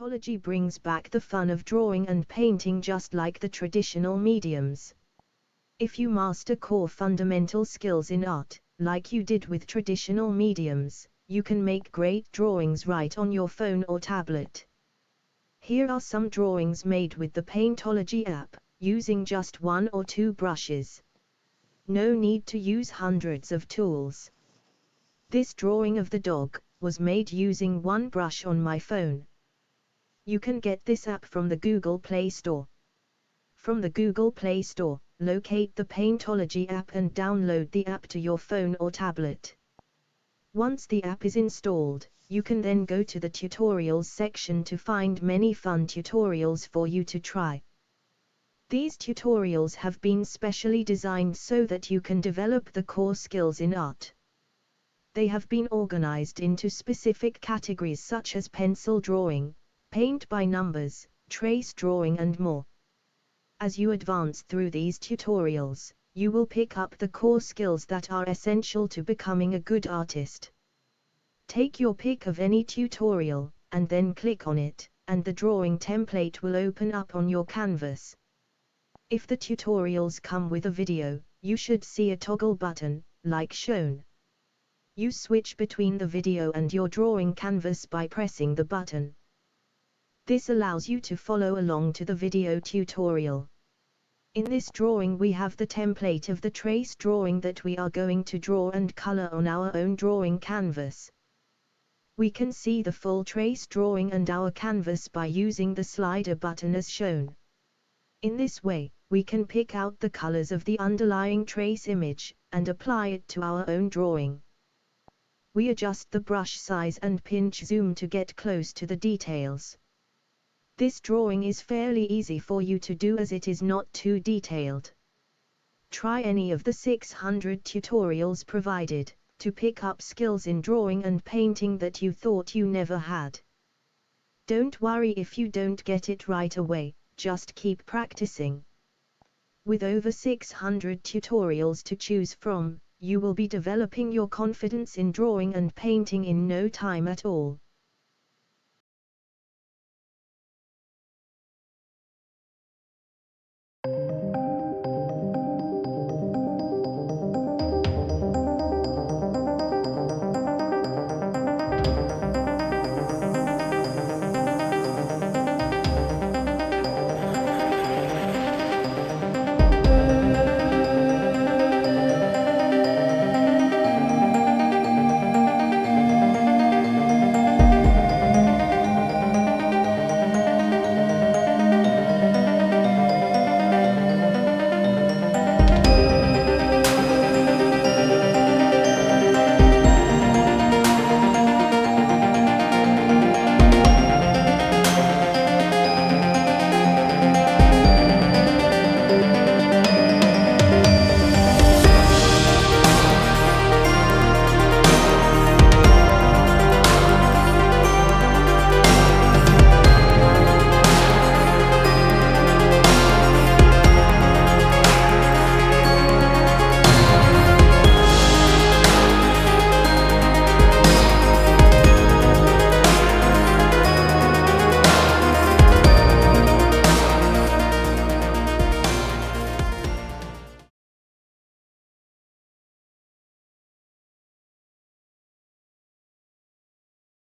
Paintology brings back the fun of drawing and painting just like the traditional mediums. If you master core fundamental skills in art, like you did with traditional mediums, you can make great drawings right on your phone or tablet. Here are some drawings made with the Paintology app, using just 1 or 2 brushes. No need to use hundreds of tools. This drawing of the dog was made using 1 brush on my phone. You can get this app from the Google Play Store. From the Google Play Store, locate the Paintology app and download the app to your phone or tablet. Once the app is installed, you can then go to the tutorials section to find many fun tutorials for you to try. These tutorials have been specially designed so that you can develop the core skills in art. They have been organized into specific categories such as pencil drawing, paint by numbers, trace drawing and more. As you advance through these tutorials, you will pick up the core skills that are essential to becoming a good artist. Take your pick of any tutorial, and then click on it, and the drawing template will open up on your canvas. If the tutorials come with a video, you should see a toggle button, like shown. You switch between the video and your drawing canvas by pressing the button. This allows you to follow along to the video tutorial. In this drawing we have the template of the trace drawing that we are going to draw and color on our own drawing canvas. We can see the full trace drawing and our canvas by using the slider button as shown. In this way, we can pick out the colors of the underlying trace image, and apply it to our own drawing. We adjust the brush size and pinch zoom to get close to the details. This drawing is fairly easy for you to do as it is not too detailed. Try any of the 600 tutorials provided, to pick up skills in drawing and painting that you thought you never had. Don't worry if you don't get it right away, just keep practicing. With over 600 tutorials to choose from, you will be developing your confidence in drawing and painting in no time at all.